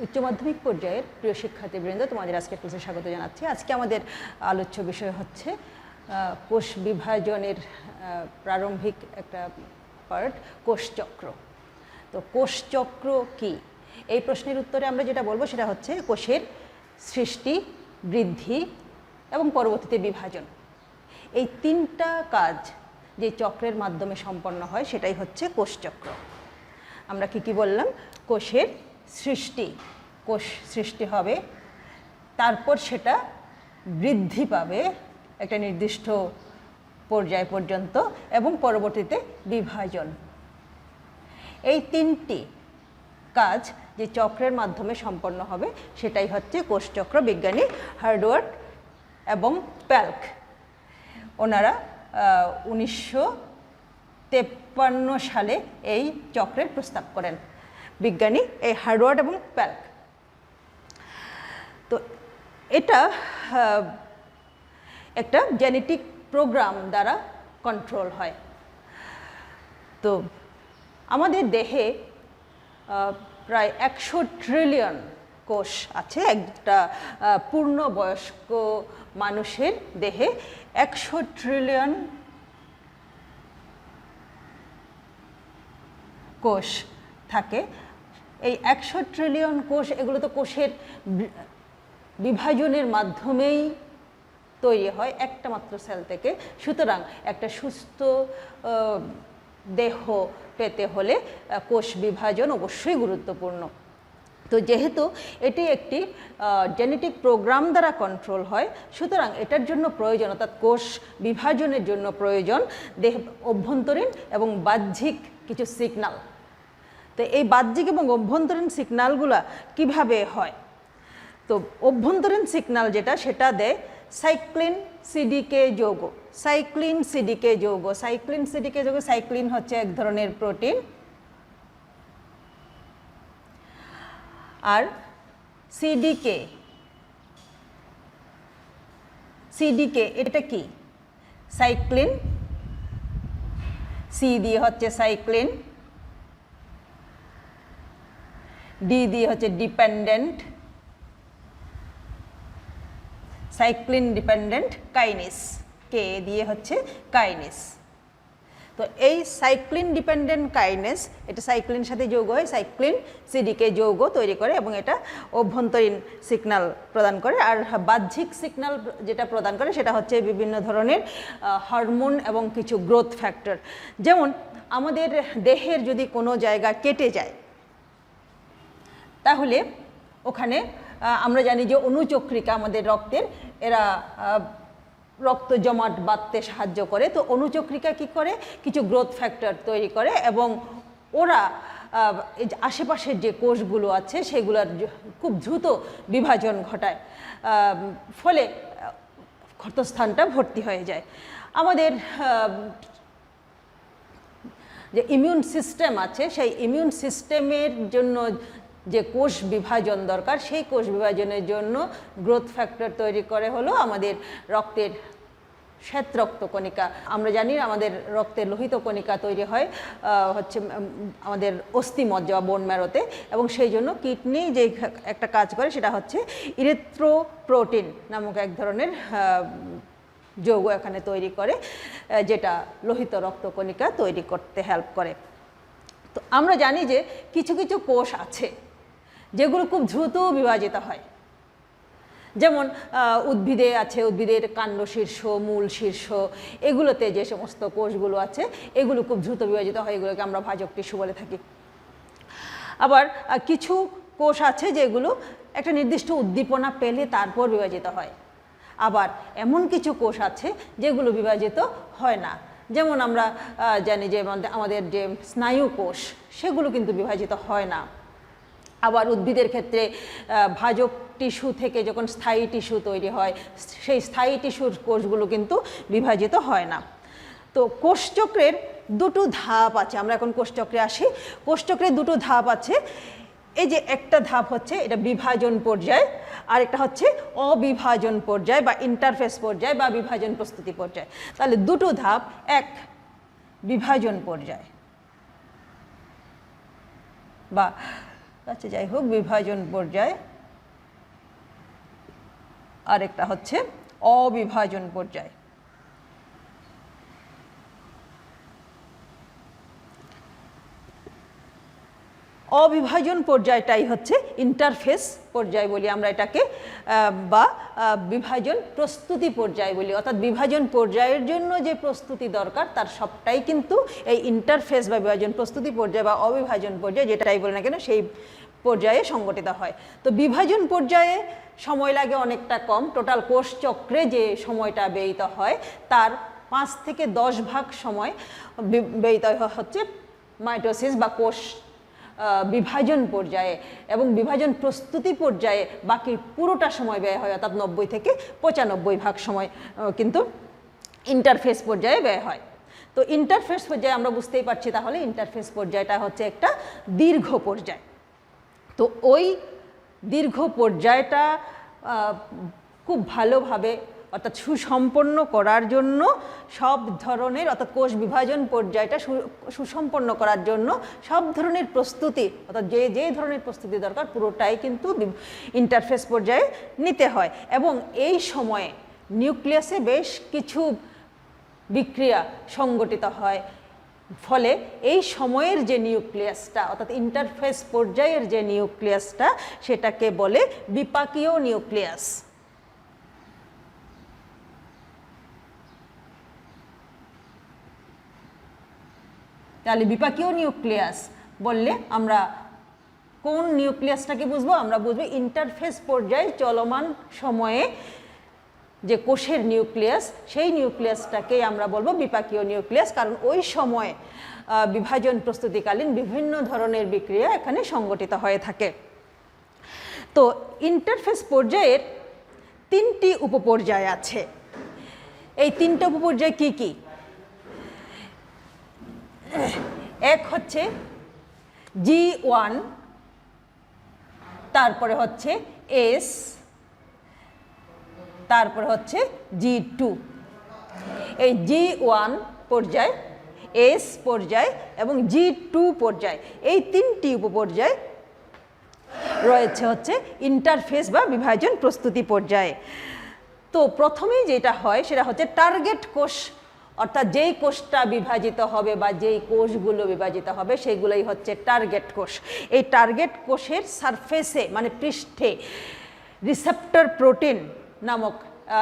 উচ্চ মাধ্যমিক পর্যায়ের প্রিয় শিক্ষার্থীবৃন্দ, তোমাদের আজকের ক্লাসে স্বাগত জানাচ্ছি। আজকে আমাদের আলোচ্য বিষয় হচ্ছে কোষ বিভাজনের প্রারম্ভিক একটা পার্ট, কোষচক্র। তো কোষচক্র কি, এই প্রশ্নের উত্তরে আমরা যেটা বলবো সেটা হচ্ছে কোষের সৃষ্টি, বৃদ্ধি এবং পরবর্তীতে বিভাজন। এই তিনটা কাজ যে চক্রের মাধ্যমে সম্পন্ন হয় সেটাই হচ্ছে কোষচক্র। আমরা কি বললাম? কোষের সৃষ্টি, কোষ সৃষ্টি হবে, তারপর সেটা বৃদ্ধি পাবে একটা নির্দিষ্ট পর্যায় পর্যন্ত এবং পরবর্তীতে বিভাজন। এই তিনটি কাজ যে চক্রের মাধ্যমে সম্পন্ন হবে সেটাই হচ্ছে কোষচক্র। বিজ্ঞানী হার্ডওয়ার্ড এবং প্যালক ওনারা 1953 সালে এই চক্রের প্রস্তাব করেন, বিজ্ঞানী এই হার্ডওয়ার্ড এবং প্যালক। তো এটা একটা জেনেটিক প্রোগ্রাম দ্বারা কন্ট্রোল হয়। তো আমাদের দেহে প্রায় 100 ট্রিলিয়ন কোষ আছে। একটা পূর্ণবয়স্ক মানুষের দেহে 100 ট্রিলিয়ন কোষ থাকে। এই 100 ট্রিলিয়ন কোষ, এগুলো তো কোষের বিভাজনের মাধ্যমেই তৈরি হয় একটা মাত্র সেল থেকে। সুতরাং একটা সুস্থ দেহ পেতে হলে কোষ বিভাজন অবশ্যই গুরুত্বপূর্ণ। তো যেহেতু এটি একটি জেনেটিক প্রোগ্রাম দ্বারা কন্ট্রোল হয়, সুতরাং এটার জন্য প্রয়োজন, অর্থাৎ কোষ বিভাজনের জন্য প্রয়োজন দেহ অভ্যন্তরীণ এবং বাহ্যিক কিছু সিগন্যাল। তো এই বাহ্যিক এবং অভ্যন্তরীণ সিগন্যালগুলো কিভাবে হয়? তো অভ্যন্তরীণ সিগন্যাল যেটা, সেটা দেয় সাইক্লিন সিডিকে যৌগ। সাইক্লিন সিডিকে যৌগ, সাইক্লিন সিডিকে যৌগ, সাইক্লিন হচ্ছে এক ধরনের প্রোটিন। আর সিডিকে, সিডিকে এটা কি? সাইক্লিন, সি দিয়ে হচ্ছে সাইক্লিন, ডি দিয়ে হচ্ছে ডিপেন্ডেন্ট, সাইক্লিন ডিপেন্ডেন্ট কাইনেস, কে দিয়ে হচ্ছে কাইনেস। তো এই সাইক্লিন ডিপেন্ডেন্ট কাইনেস, এটা সাইক্লিনের সাথে যৌগ হয়, সাইক্লিন সিডিকে যৌগ তৈরি করে এবং এটা অভ্যন্তরীণ সিগন্যাল প্রদান করে। আর বাহ্যিক সিগন্যাল যেটা প্রদান করে সেটা হচ্ছে বিভিন্ন ধরনের হরমোন এবং কিছু গ্রোথ ফ্যাক্টর। যেমন আমাদের দেহের যদি কোনো জায়গা কেটে যায়, তাহলে ওখানে আমরা জানি যে অনুচক্রিকা আমাদের রক্তের, এরা রক্ত জমাট বাঁধতে সাহায্য করে। তো অনুচক্রিকা কি করে? কিছু গ্রোথ ফ্যাক্টর তৈরি করে এবং ওরা আশেপাশের যে কোষগুলো আছে সেগুলোর খুব দ্রুত বিভাজন ঘটায়, ফলে ক্ষতস্থানটা ভর্তি হয়ে যায়। আমাদের যে ইমিউন সিস্টেম আছে, সেই ইমিউন সিস্টেমের জন্য যে কোষ বিভাজন দরকার, সেই কোষ বিভাজনের জন্য গ্রোথ ফ্যাক্টর তৈরি করে হলো আমাদের রক্তের শ্বেত রক্তকণিকা। আমরা জানি আমাদের রক্তের লোহিত কণিকা তৈরি হয় হচ্ছে আমাদের অস্থিমজ্জা বা বোন ম্যারোতে, এবং সেই জন্য কিডনি যে একটা কাজ করে সেটা হচ্ছে ইরিথ্রোপ্রোটিন নামক এক ধরনের যৌগ এখানে তৈরি করে, যেটা লোহিত রক্তকণিকা তৈরি করতে হেল্প করে। তো আমরা জানি যে কিছু কিছু কোষ আছে যেগুলো খুব দ্রুত বিভাজিত হয়। যেমন উদ্ভিদে আছে, উদ্ভিদের কাণ্ড শীর্ষ, মূল শীর্ষ, এগুলোতে যে সমস্ত কোষগুলো আছে এগুলো খুব দ্রুত বিভাজিত হয়, এগুলোকে আমরা ভাজক টিস্যু বলে থাকি। আবার কিছু কোষ আছে যেগুলো একটা নির্দিষ্ট উদ্দীপনা পেলে তারপর বিভাজিত হয়। আবার এমন কিছু কোষ আছে যেগুলো বিভাজিত হয় না। যেমন আমরা জানি যে আমাদের যে স্নায়ু কোষ, সেগুলো কিন্তু বিভাজিত হয় না। আবার উদ্ভিদের ক্ষেত্রে ভাজক টিস্যু থেকে যখন স্থায়ী টিস্যু তৈরি হয়, সেই স্থায়ী টিস্যুর কোষগুলো কিন্তু বিভাজিত হয় না। তো কোষচক্রের দুটো ধাপ আছে। আমরা এখন কোষচক্রে আসি। কোষচক্রের দুটো ধাপ আছে। এই যে একটা ধাপ হচ্ছে এটা বিভাজন পর্যায়, আর একটা হচ্ছে অবিভাজন পর্যায় বা ইন্টারফেস পর্যায় বা বিভাজন প্রস্তুতি পর্যায়। তাহলে দুটো ধাপ, এক বিভাজন পর্যায় বা আচ্ছা যাই হোক, বিভাজন পর্যায়, আরেকটা হচ্ছে অবিভাজন পর্যায়। অবিভাজন পর্যায়টাই হচ্ছে ইন্টারফেস পর্যায় বলি আমরা এটাকে, বা বিভাজন প্রস্তুতি পর্যায় বলি। অর্থাৎ বিভাজন পর্যায়ের জন্য যে প্রস্তুতি দরকার তার সবটাই কিন্তু এই ইন্টারফেস বা বিভাজন প্রস্তুতি পর্যায় বা অবিভাজন পর্যায় যেটাই বলি না কেন সেই পর্যায়ে সংগঠিত হয়। তো বিভাজন পর্যায়ে সময় লাগে অনেকটা কম। টোটাল কোষ চক্রে যে সময়টা ব্যয়িত হয় তার 5 থেকে 10 ভাগ সময় ব্যয়িত হচ্ছে মাইটোসিস বা কোষ বিভাজন পর্যায়ে, এবং বিভাজন প্রস্তুতি পর্যায়ে বাকি পুরোটা সময় ব্যয় হয়, অর্থাৎ 90 থেকে 95 ভাগ সময় কিন্তু ইন্টারফেস পর্যায়ে ব্যয় হয়। তো ইন্টারফেস পর্যায়ে আমরা বুঝতেই পারছি তাহলে ইন্টারফেস পর্যায়টা হচ্ছে একটা দীর্ঘ পর্যায়। তো ওই দীর্ঘ পর্যায়টা খুব ভালোভাবে অর্থাৎ সুসম্পন্ন করার জন্য সব ধরনের, অর্থাৎ কোষ বিভাজন পর্যায়টা সুসম্পন্ন করার জন্য সব ধরনের প্রস্তুতি, অর্থাৎ যে ধরনের প্রস্তুতি দরকার পুরোটাই কিন্তু ইন্টারফেস পর্যায়ে নিতে হয়। এবং এই সময়ে নিউক্লিয়াসে বেশ কিছু বিক্রিয়া সংগঠিত হয়, ফলে এই সময়ের যে নিউক্লিয়াসটা অর্থাৎ ইন্টারফেস পর্যায়ের যে নিউক্লিয়াসটা সেটাকে বলে বিপাকীয় নিউক্লিয়াস। তাহলে বিপাকীয় নিউক্লিয়াস বললে আমরা কোন নিউক্লিয়াসটাকে বুঝবো? আমরা বুঝবো ইন্টারফেস পর্যায়ে চলমান সময়ে যে কোষের নিউক্লিয়াস, সেই নিউক্লিয়াসটাকেই আমরা বলবো বিপাকীয় নিউক্লিয়াস, কারণ ওই সময়ে বিভাজন প্রস্তুতিকালীন বিভিন্ন ধরনের বিক্রিয়া এখানে সংগঠিত হয়ে থাকে। তো ইন্টারফেস পর্যায়ের 3টি উপপর্যায় আছে। এই 3টা উপপর্যায় কি কি? এক হচ্ছে G1, তারপরে হচ্ছে S, তারপরে হচ্ছে G2। এই G1 পর্যায়, S পর্যায় এবং G2 পর্যায়, এই 3টি উপপর্যায় রয়েছে হচ্ছে ইন্টারফেস বা বিভাজন প্রস্তুতি পর্যায়ে। তো প্রথমেই যেটা হয় সেটা হচ্ছে টার্গেট কোষ, অর্থাৎ যেই কোষটা বিভাজিত হবে বা যেই কোষগুলো বিভাজিত হবে সেগুলোই হচ্ছে টার্গেট কোষ। এই টার্গেট কোষের সারফেসে মানে পৃষ্ঠে রিসেপ্টর প্রোটিন নামক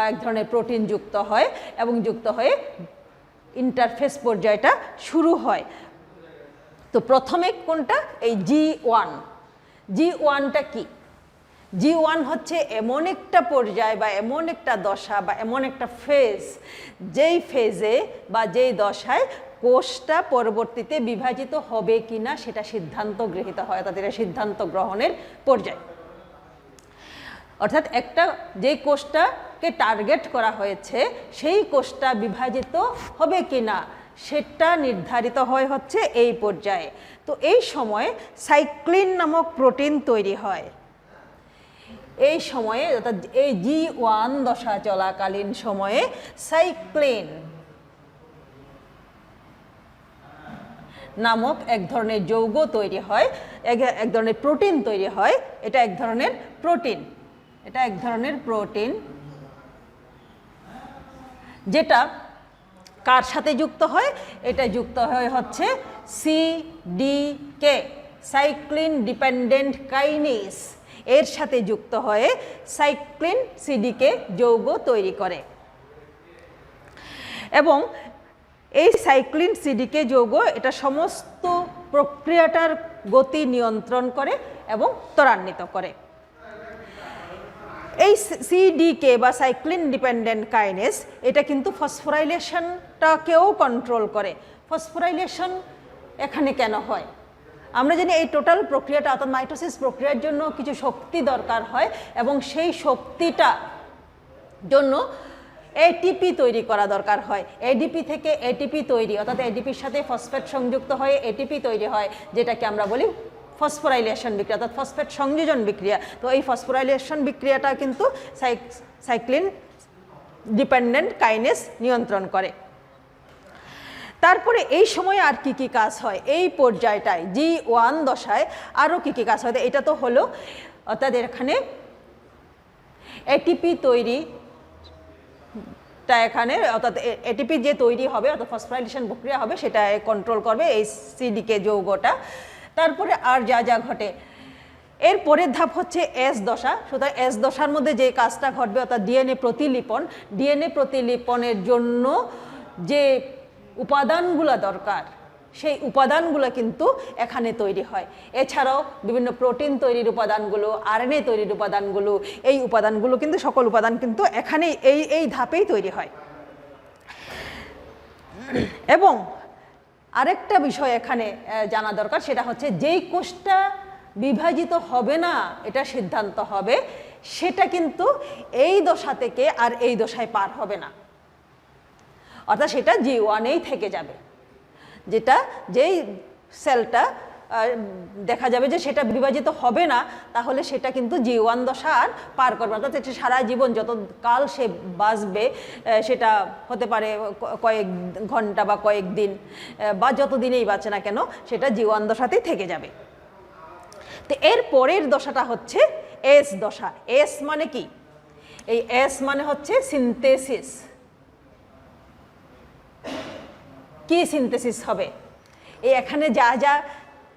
এক ধরনের প্রোটিন যুক্ত হয় এবং যুক্ত হয়ে ইন্টারফেস পর্যায়টা শুরু হয়। তো প্রথমে কোনটা? এই G1। G1টা কি? G1 হচ্ছে এমন একটা পর্যায় বা এমন একটা দশা বা এমন একটা ফেজ, যেই ফেজে বা যেই দশায় কোষটা পরবর্তীতে বিভাজিত হবে কিনা সেটা সিদ্ধান্ত গৃহীত হয়, তাদের সিদ্ধান্ত গ্রহণের পর্যায়। অর্থাৎ একটা যেই কোষটাকে টার্গেট করা হয়েছে সেই কোষটা বিভাজিত হবে কিনা সেটা নির্ধারিত হয় হচ্ছে এই পর্যায়ে। তো এই সময়ে সাইক্লিন নামক প্রোটিন তৈরি হয়। এই সময়ে অর্থাৎ এই G1 দশা চলাকালীন সময়ে সাইক্লিন নামক এক ধরনের যৌগ তৈরি হয়, এক ধরনের প্রোটিন তৈরি হয়। এটা এক ধরনের প্রোটিন, এটা এক ধরনের প্রোটিন যেটা কার সাথে যুক্ত হয়? এটা যুক্ত হয় হচ্ছে CDK, সাইক্লিন ডিপেন্ডেন্ট কাইনেজ, এর সাথে যুক্ত হয়ে সাইক্লিন CDK যৌগ তৈরি করে। এবং এই সাইক্লিন CDK যৌগ এটা সমস্ত প্রক্রিয়াটার গতি নিয়ন্ত্রণ করে এবং ত্বরান্বিত করে। এই CDK বা সাইক্লিন ডিপেন্ডেন্ট কাইনেজ এটা কিন্তু ফসফোরাইলেশনটাকেও কন্ট্রোল করে। ফসফোরাইলেশন এখানে কেন হয়? আমরা জানি এই টোটাল প্রক্রিয়াটা অর্থাৎ মাইটোসিস প্রক্রিয়ার জন্য কিছু শক্তি দরকার হয় এবং সেই শক্তিটা জন্য ATP তৈরি করা দরকার হয়। ADP থেকে ATP তৈরি, অর্থাৎ ADPর সাথে ফসফেট সংযুক্ত হয়ে ATP তৈরি হয়, যেটাকে আমরা বলি ফসফোরাইলেশন বিক্রিয়া অর্থাৎ ফসফেট সংযোজন বিক্রিয়া। তো এই ফসফোরাইলেশন বিক্রিয়াটা কিন্তু সাইক্লিন ডিপেন্ডেন্ট কাইনেজ নিয়ন্ত্রণ করে। তারপরে এই সময় আর কি কি কাজ হয়, এই পর্যায়টায় G1 দশায় আরও কি কি কাজ হয়, এটা তো হলো, অর্থাৎ এখানে এটিপি তৈরি তা এখানে, অর্থাৎ এটিপি যে তৈরি হবে অর্থাৎ ফসফোরাইলেশন প্রক্রিয়া হবে সেটা কন্ট্রোল করবে এই সিডিকে যৌগটা। তারপরে আর যা যা ঘটে, এর পরের ধাপ হচ্ছে এস দশা। সুতরাং এস দশার মধ্যে যে কাজটা ঘটবে অর্থাৎ ডিএনএ প্রতিলিপন, ডিএনএ প্রতিলিপনের জন্য যে উপাদানগুলো দরকার সেই উপাদানগুলো কিন্তু এখানে তৈরি হয়। এছাড়াও বিভিন্ন প্রোটিন তৈরির উপাদানগুলো, আরএনএ তৈরির উপাদানগুলো, এই উপাদানগুলো কিন্তু সকল উপাদান কিন্তু এখানেই এই ধাপেই তৈরি হয়। এবং আরেকটা বিষয় এখানে জানা দরকার, সেটা হচ্ছে যেই কোষটা বিভাজিত হবে না এটা সিদ্ধান্ত হবে, সেটা কিন্তু এই দশা থেকে আর এই দশায় পার হবে না, অর্থাৎ সেটা G1-এই থেকে যাবে। যেটা যেই সেলটা দেখা যাবে যে সেটা বিভাজিত হবে না, তাহলে সেটা কিন্তু G1 দশা আর পার করবে, অর্থাৎ এটা সারা জীবন যত কাল সে বাঁচবে, সেটা হতে পারে কয়েক ঘন্টা বা কয়েক দিন বা যত দিনেই বাঁচে না কেন, সেটা G1 দশাতেই থেকে যাবে। তো এর পরের দশাটা হচ্ছে এস দশা। এস মানে কি? এই এস মানে হচ্ছে সিনথেসিস। কি সিনথেসিস হবে? এই এখানে যা যা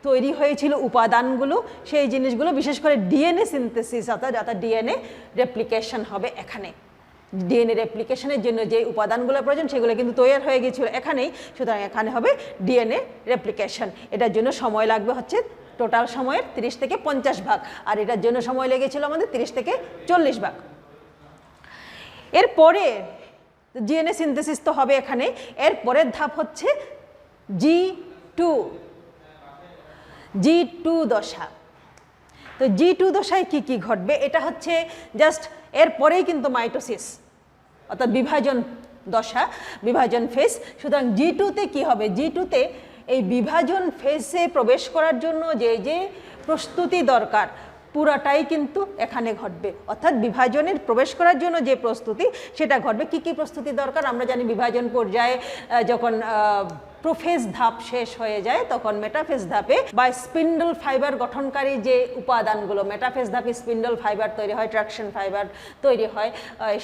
তৈরি হয়েছিল উপাদানগুলো, সেই জিনিসগুলো বিশেষ করে ডিএনএ সিনথেসিস, অর্থাৎ ডিএনএ রেপ্লিকেশন হবে এখানে। ডিএনএ রেপ্লিকেশনের জন্য যে উপাদানগুলো প্রয়োজন সেগুলো কিন্তু তৈরি হয়ে গিয়েছিল এখানেই, সুতরাং এখানে হবে ডিএনএ রেপ্লিকেশন। এটার জন্য সময় লাগবে হচ্ছে টোটাল সময়ের 30 থেকে 50 ভাগ, আর এটার জন্য সময় লেগেছিল আমাদের 30 থেকে 40 ভাগ। এরপরে ডিএনএ সিনথেসিস তো হবে এখানে, এর পরের ধাপ হচ্ছে G2 দশা। তো G2 দশায় কি কি ঘটবে, এটা হচ্ছে জাস্ট এর পরেই কিন্তু মাইটোসিস, অর্থাৎ বিভাজন দশা, বিভাজন ফেজ। সুতরাং G2-তে কি হবে? G2-তে এই বিভাজন ফেজে প্রবেশ করার জন্য যে যে প্রস্তুতি দরকার পুরাটাই কিন্তু এখানে ঘটবে, অর্থাৎ বিভাজনের প্রবেশ করার জন্য যে প্রস্তুতি সেটা ঘটবে। কি কি প্রস্তুতি দরকার? আমরা জানি বিভাজন পর্যায়ে যখন প্রোফেজ ধাপ শেষ হয়ে যায় তখন মেটাফেজ ধাপে বা স্পিন্ডল ফাইবার গঠনকারী যে উপাদানগুলো, মেটাফেজ ধাপে স্পিন্ডল ফাইবার তৈরি হয়, ট্রাকশন ফাইবার তৈরি হয়,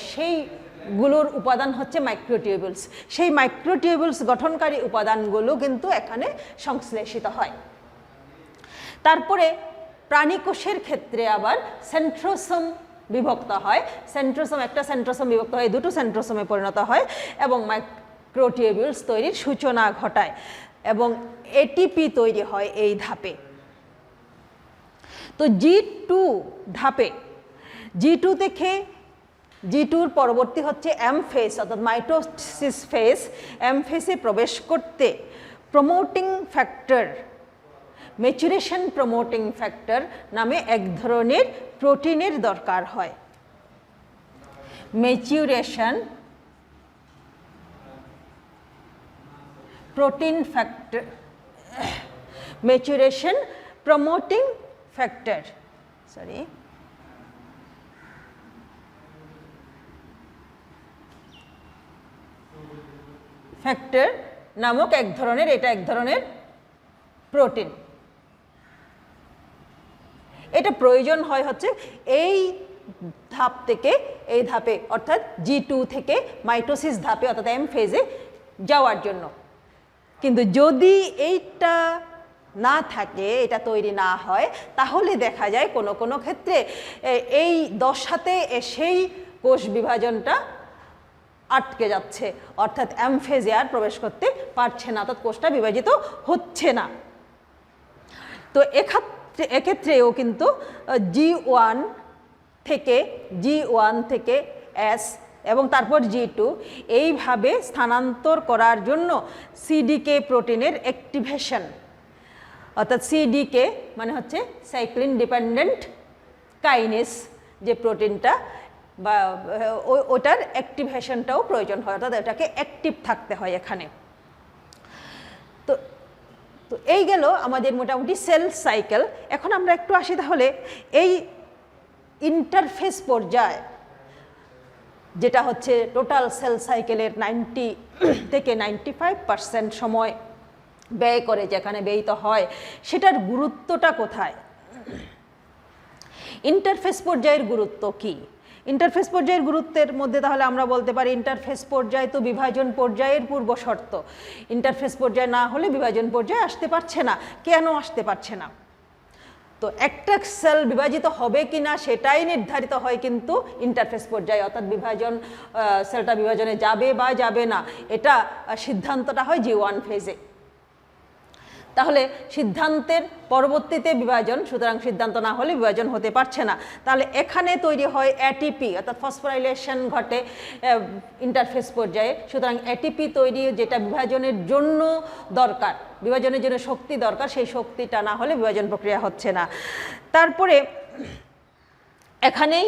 সেইগুলোর উপাদান হচ্ছে মাইক্রোটিউবুলস। সেই মাইক্রোটিউবুলস গঠনকারী উপাদানগুলো কিন্তু এখানে সংশ্লেষিত হয়। তারপরে প্রাণীকোষের ক্ষেত্রে আবার সেন্ট্রোসোম বিভক্ত হয়, সেন্ট্রোসোম একটা সেন্ট্রোসোম বিভক্ত হয়, দুটো সেন্ট্রোসোমে পরিণত হয় এবং মাইক্রোটিউবুলস তৈরির সূচনা ঘটায় এবং এটিপি তৈরি হয় এই ধাপে। তো G2 ধাপে, G2 থেকে G2-র পরবর্তী হচ্ছে এম ফেজ, অর্থাৎ মাইটোসিস ফেজ। এম ফেজে প্রবেশ করতে promoting factor, maturation promoting factor নামে এক ধরনের প্রোটিনের দরকার হয়। Maturation protein factor, maturation promoting factor, sorry factor নামক এক ধরনের, এটা এক ধরনের প্রোটিন। এটা প্রয়োজন হয় হচ্ছে এই ধাপ থেকে এই ধাপে, অর্থাৎ G2 থেকে মাইটোসিস ধাপে অর্থাৎ এম ফেজে যাওয়ার জন্য। কিন্তু যদি এইটা না থাকে, এটা তৈরি না হয়, তাহলে দেখা যায় কোনো কোনো ক্ষেত্রে এই দশাতে এসেই কোষ বিভাজনটা আটকে যাচ্ছে, অর্থাৎ এম ফেজে আর প্রবেশ করতে পারছে না, অর্থাৎ কোষটা বিভাজিত হচ্ছে না। তো এক্ষেত্রেও কিন্তু G1 থেকে S এবং তারপর G2 এইভাবে স্থানান্তর করার জন্য সিডিকে প্রোটিনের অ্যাক্টিভেশন, অর্থাৎ সিডিকে মানে হচ্ছে সাইক্লিন ডিপেন্ডেন্ট কাইনেস যে প্রোটিনটা বা ওটার অ্যাক্টিভেশনটাও প্রয়োজন হয়, অর্থাৎ এটাকে অ্যাক্টিভ থাকতে হয় এখানে। তো তো এই গেল আমাদের মোটামুটি সেল সাইকেল। এখন আমরা একটু আসি তাহলে এই ইন্টারফেস পর্যায়ে যেটা হচ্ছে টোটাল সেল সাইকেলের 90 থেকে 95% সময় ব্যয় করে, যেখানে ব্যয়িত হয়, সেটার গুরুত্বটা কোথায়? ইন্টারফেস পর্যায়ের গুরুত্ব কি? ইন্টারফেস পর্যায়ের গুরুত্বের মধ্যে তাহলে আমরা বলতে পারি ইন্টারফেস পর্যায় তো বিভাজন পর্যায়ের পূর্ব শর্ত। ইন্টারফেস পর্যায় না হলে বিভাজন পর্যায়ে আসতে পারছে না। কেন আসতে পারছে না? তো একটা সেল বিভাজিত হবে কিনা সেটাই নির্ধারিত হয় কিন্তু ইন্টারফেস পর্যায়ে, অর্থাৎ বিভাজন, সেলটা বিভাজনে যাবে বা যাবে না, এটা সিদ্ধান্তটা হয় G1 ফেজে। তাহলে সিদ্ধান্তের পরবর্তীতে বিভাজন, সুতরাং সিদ্ধান্ত না হলে বিভাজন হতে পারছে না। তাহলে এখানে তৈরি হয় এটিপি, অর্থাৎ ফসফোরাইলেশন ঘটে ইন্টারফেস পর্যায়ে। সুতরাং এটিপি তৈরি, যেটা বিভাজনের জন্য দরকার, বিভাজনের জন্য শক্তি দরকার, সেই শক্তিটা না হলে বিভাজন প্রক্রিয়া হচ্ছে না। তারপরে এখানেই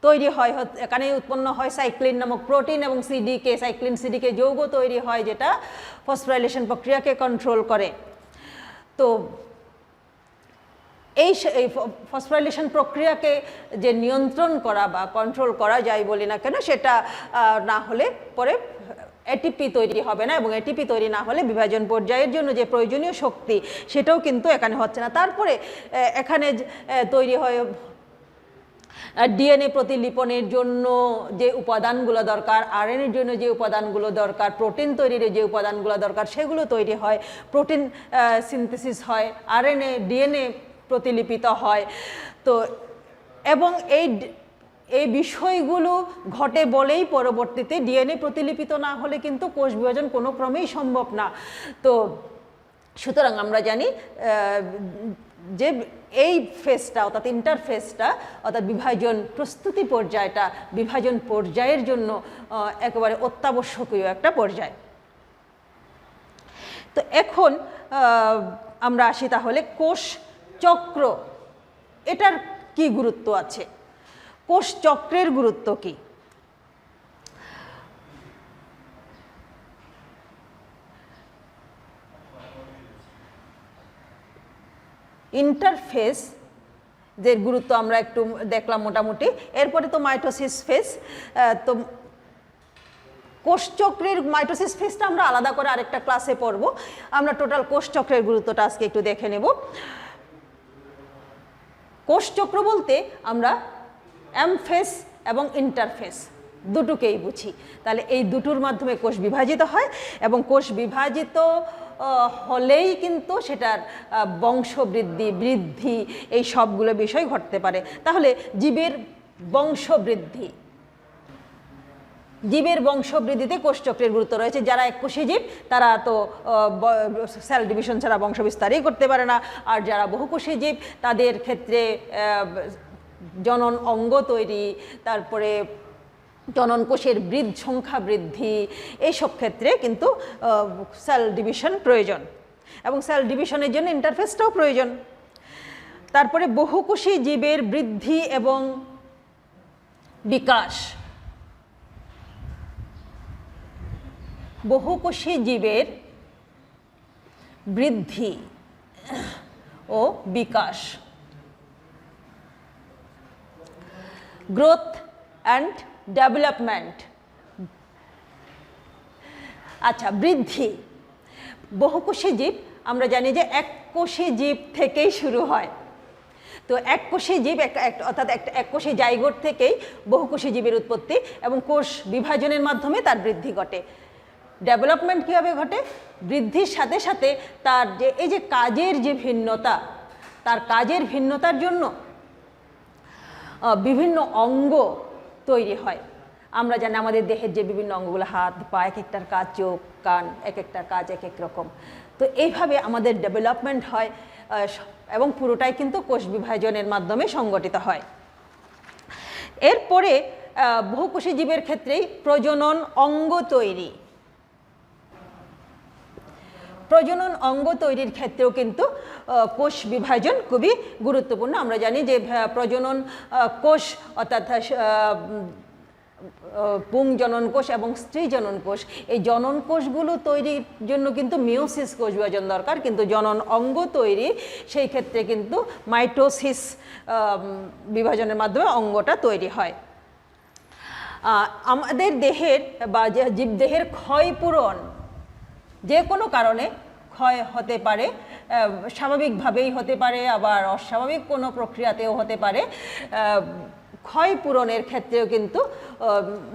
তৈরি হয়, এখানেই উৎপন্ন হয় সাইক্লিন নামক প্রোটিন এবং সিডিকে, সাইক্লিন সিডিকে যৌগ তৈরি হয়, যেটা ফসফোরাইলেশন প্রক্রিয়াকে কন্ট্রোল করে। তো এই ফসফোরাইলেশন প্রক্রিয়াকে যে নিয়ন্ত্রণ করা বা কন্ট্রোল করা যায় বলি না কেন, সেটা না হলে পরে এটিপি তৈরি হবে না, এবং এটিপি তৈরি না হলে বিভাজন পর্যায়ের জন্য যে প্রয়োজনীয় শক্তি সেটাও কিন্তু এখানে হচ্ছে না। তারপরে এখানে তৈরি হয় ডিএনএ প্রতিলিপনের জন্য যে উপাদানগুলো দরকার, আরএনএর জন্য যে উপাদানগুলো দরকার, প্রোটিন তৈরির যে উপাদানগুলো দরকার, সেগুলো তৈরি হয়, প্রোটিন সিনথেসিস হয়, আরএনএ ডিএনএ প্রতিলিপিত হয়। তো এবং এই বিষয়গুলো ঘটে বলেই পরবর্তীতে ডিএনএ প্রতিলিপিত না হলে কিন্তু কোষ বিভাজন কোনো ক্রমেই সম্ভব না। তো সুতরাং আমরা জানি যে এই ফেজটা, অর্থাৎ ইন্টারফেসটা, অর্থাৎ বিভাজন প্রস্তুতি পর্যায়টা বিভাজন পর্যায়ের জন্য একেবারে অত্যাবশ্যকীয় একটা পর্যায়। তো এখন আমরা আসি তাহলে কোষ চক্র, এটার কি গুরুত্ব আছে? কোষ চক্রের গুরুত্ব কি? ইন্টারফেস যে গুরুত্ব আমরা একটু দেখলাম মোটামুটি। এরপরে তো মাইটোসিস ফেজ। তো কোষচক্রের মাইটোসিস ফেজটা আমরা আলাদা করে আরেকটা ক্লাসে পড়ব। আমরা টোটাল কোষচক্রের গুরুত্বটা আজকে একটু দেখে নেব। কোষচক্র বলতে আমরা এমফেস এবং ইন্টারফেস দুটোকেই বুঝি। তাহলে এই দুটোর মাধ্যমে কোষ বিভাজিত হয়, এবং কোষ বিভাজিত হলেই কিন্তু সেটার বংশবৃদ্ধি, বৃদ্ধি, এই সবগুলো বিষয় ঘটতে পারে। তাহলে জীবের বংশবৃদ্ধিতে কোষচক্রের গুরুত্ব রয়েছে। যারা এককোষী জীব তারা তো সেল ডিভিশন ছাড়া বংশ বিস্তারই করতে পারে না, আর যারা বহুকোষী জীব তাদের ক্ষেত্রে জনন অঙ্গ তৈরি, তারপরে জনন কোষের সংখ্যা বৃদ্ধি, এইসব ক্ষেত্রে কিন্তু সেল ডিভিশন প্রয়োজন, এবং সেল ডিভিশনের জন্য ইন্টারফেসটাও প্রয়োজন। তারপরে বহুকোষী জীবের বৃদ্ধি এবং বিকাশ, বহুকোষী জীবের বৃদ্ধি ও বিকাশ, গ্রোথ অ্যান্ড ডেভেলপমেন্ট। আচ্ছা, বৃদ্ধি, বহুকোষী জীব আমরা জানি যে এককোষী জীব থেকেই শুরু হয়। তো এককোষী জীব অর্থাৎ এককোষী জাইগোট থেকেই বহুকোষী জীবের উৎপত্তি, এবং কোষ বিভাজনের মাধ্যমে তার বৃদ্ধি ঘটে। ডেভেলপমেন্ট কীভাবে ঘটে? বৃদ্ধির সাথে সাথে তার যে এই যে কাজের যে ভিন্নতা, তার কাজের ভিন্নতার জন্য বিভিন্ন অঙ্গ তৈরি হয়। আমরা জানি আমাদের দেহের যে বিভিন্ন অঙ্গগুলো, হাত পা, এক একটার কাজ, চোখ কান, এক একটার কাজ এক এক রকম। তো এইভাবে আমাদের ডেভেলপমেন্ট হয়, এবং পুরোটাই কিন্তু কোষ বিভাজনের মাধ্যমে সংগঠিত হয়। এরপরে বহুকোষী জীবের ক্ষেত্রেই প্রজনন অঙ্গ তৈরি, প্রজনন অঙ্গ তৈরির ক্ষেত্রেও কিন্তু কোষ বিভাজন খুবই গুরুত্বপূর্ণ। আমরা জানি যে প্রজনন কোষ অর্থাৎ পুং জনন কোষ এবং স্ত্রী জনন কোষ, এই জনন কোষগুলো তৈরির জন্য কিন্তু মিওসিস কোষ বিভাজন দরকার, কিন্তু জনন অঙ্গ তৈরি সেই ক্ষেত্রে কিন্তু মাইটোসিস বিভাজনের মাধ্যমে অঙ্গটা তৈরি হয়। আমাদের দেহের বা জীবদেহের ক্ষয়পূরণ যে কোনো কারণে ক্ষয় হতে পারে, স্বাভাবিকভাবেই হতে পারে, আবার অস্বাভাবিক কোনো প্রক্রিয়াতেও হতে পারে। ক্ষয়পূরণের ক্ষেত্রেও কিন্তু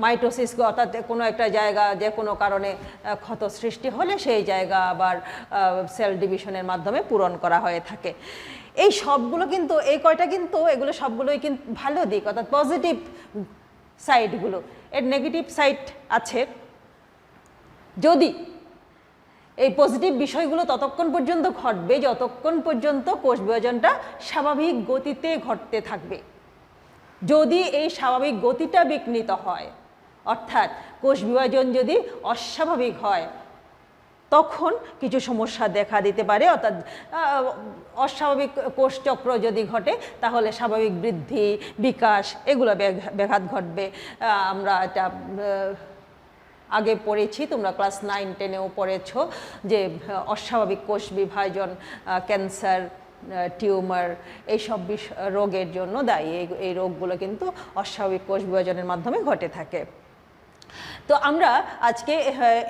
মাইটোসিস, অর্থাৎ কোনো একটা জায়গা যে কোনো কারণে ক্ষত সৃষ্টি হলে সেই জায়গা আবার সেল ডিভিশনের মাধ্যমে পূরণ করা হয়ে থাকে। এই সবগুলো কিন্তু, এই কয়টা কিন্তু, এগুলো সবগুলোই কিন্তু ভালো দিক, অর্থাৎ পজিটিভ সাইডগুলো। এর নেগেটিভ সাইড আছে। যদি এই পজিটিভ বিষয়গুলো ততক্ষণ পর্যন্ত ঘটবে যতক্ষণ পর্যন্ত কোষ বিভাজনটা স্বাভাবিক গতিতে ঘটতে থাকবে। যদি এই স্বাভাবিক গতিটা বিঘ্নিত হয়, অর্থাৎ কোষ বিভাজন যদি অস্বাভাবিক হয়, তখন কিছু সমস্যা দেখা দিতে পারে। অর্থাৎ অস্বাভাবিক কোষচক্র যদি ঘটে তাহলে স্বাভাবিক বৃদ্ধি, বিকাশ এগুলো ব্যাঘাত ঘটবে। আমরা এটা আগে পড়েছি, তোমরা ক্লাস 9-10-এও পড়েছ যে অস্বাভাবিক কোষ বিভাজন, ক্যান্সার, টিউমার এইসব রোগের জন্য দায়ী। এই রোগগুলো কিন্তু অস্বাভাবিক কোষ বিভাজনের মাধ্যমে ঘটে থাকে। তো আমরা আজকে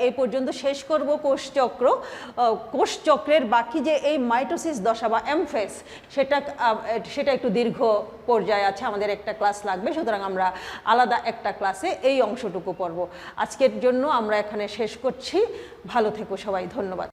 এই পর্যন্ত শেষ করব কোষচক্র। কোষচক্রের বাকি যে এই মাইটোসিস দশা বা এমফেস, সেটা একটু দীর্ঘ পর্যায়ে আছে, আমাদের একটা ক্লাস লাগবে, সুতরাং আমরা আলাদা একটা ক্লাসে এই অংশটুকু পড়ব। আজকের জন্য আমরা এখানে শেষ করছি। ভালো থেকো সবাই, ধন্যবাদ।